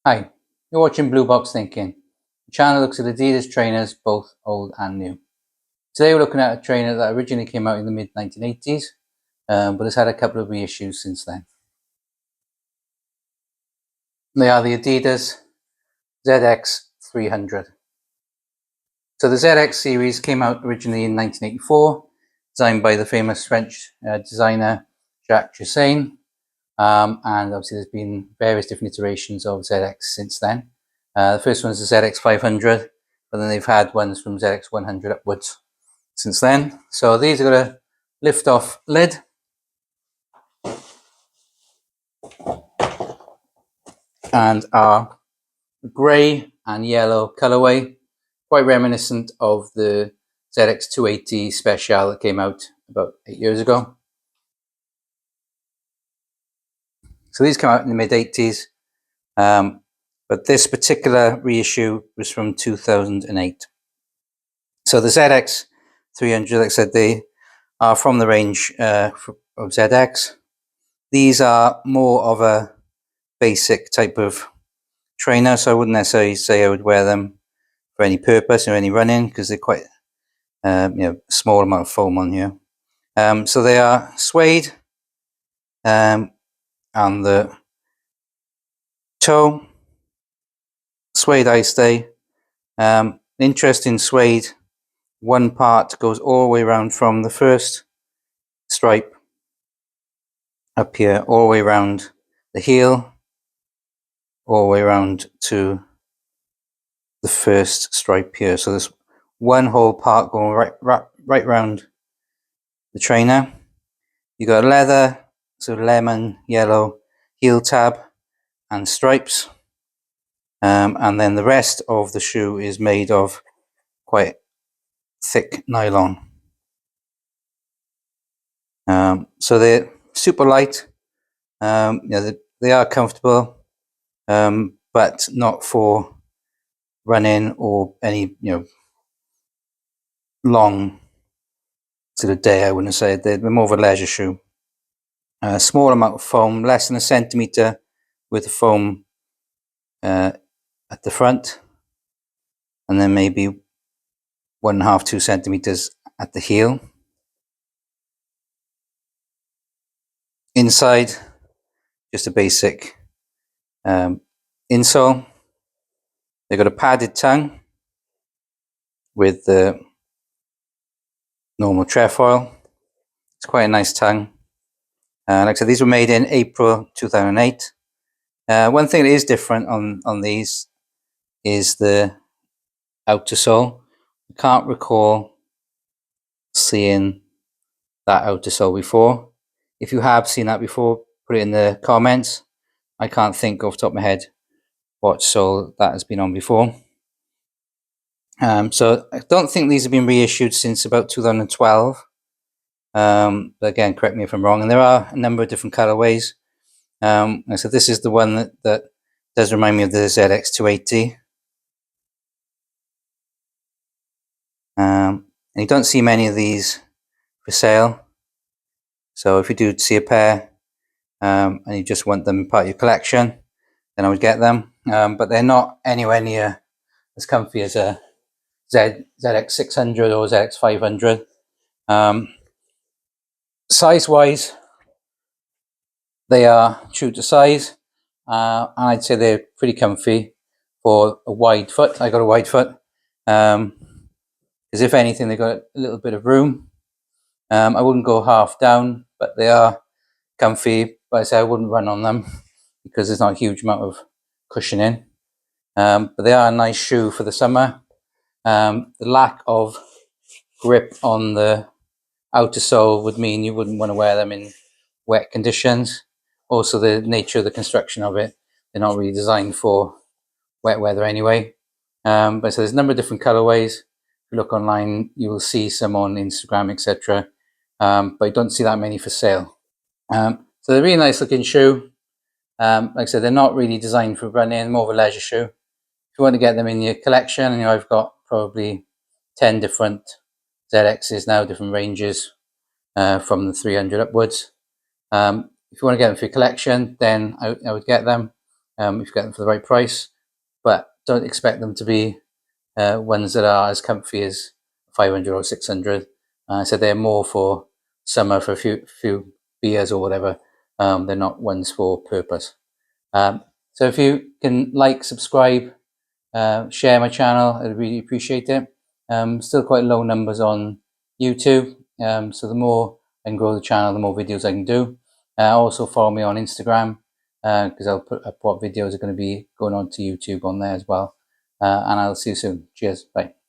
Hi, you're watching Blue Box Thinking. The channel looks at Adidas trainers, both old and new. Today we're looking at a trainer that originally came out in the mid-1980s, but has had a couple of reissues since then. They are the Adidas ZX300. So the ZX series came out originally in 1984, designed by the famous French designer Jacques Chassagne, and obviously there's been various different iterations of ZX since then. The first one is the ZX500, but then they've had ones from ZX100 upwards since then. So these are got a lift off lid, and are grey and yellow colorway, quite reminiscent of the ZX280 Special that came out about 8 years ago. So these came out in the mid-80s, but this particular reissue was from 2008. So the ZX300, like I said, they are from the range of ZX. These are more of a basic type of trainer, so I wouldn't necessarily say I would wear them for any purpose or any running, because they're quite small amount of foam on here. So they are suede, and the toe suede eye stay. Interesting suede. One part goes all the way around from the first stripe up here, all the way around the heel, all the way around to the first stripe here. So there's one whole part going right around the trainer. You got leather, so lemon yellow heel tab and stripes, and then the rest of the shoe is made of quite thick nylon. So they're super light. They are comfortable, but not for running or any long sort of day. I wouldn't say they're more of a leisure shoe. A small amount of foam, less than a centimeter with the foam at the front, and then maybe 1.5 to 2 centimeters at the heel. Inside, just a basic insole. They've got a padded tongue with the normal trefoil. It's quite a nice tongue. Like I said, these were made in April 2008. One thing that is different on these is the outer sole. I can't recall seeing that outer sole before. If you have seen that before, put it in the comments. I can't think off the top of my head what sole that has been on before. So I don't think these have been reissued since about 2012. But again, correct me if I'm wrong. And there are a number of different colorways. So this is the one that does remind me of the ZX280. And you don't see many of these for sale. So if you do see a pair and you just want them part of your collection, then I would get them. But they're not anywhere near as comfy as a ZX600 or ZX500. Size-wise, they are true to size. And I'd say they're pretty comfy for a wide foot. I got a wide foot. Because if anything, they've got a little bit of room. I wouldn't go half down, but they are comfy. But I say I wouldn't run on them because there's not a huge amount of cushioning. But they are a nice shoe for the summer. The lack of grip on the outer sole would mean you wouldn't want to wear them in wet conditions. Also, the nature of the construction of it, they're not really designed for wet weather anyway. But so there's a number of different colorways. If you look online, you will see some on Instagram, etc. But you don't see that many for sale. So they're a really nice looking shoe. Like I said, they're not really designed for running, more of a leisure shoe. If you want to get them in your collection, I've got probably 10 different ZXs now, different ranges from the 300 upwards. If you want to get them for your collection, then I would get them. if you get them for the right price, but don't expect them to be ones that are as comfy as 500 or 600. So they're more for summer, for a few beers or whatever. They're not ones for purpose. So if you can like, subscribe, share my channel, I'd really appreciate it. Still quite low numbers on YouTube, so the more I can grow the channel, the more videos I can do. Also follow me on Instagram, because I'll put up what videos are going to be going on to YouTube on there as well. And I'll see you soon. Cheers. Bye.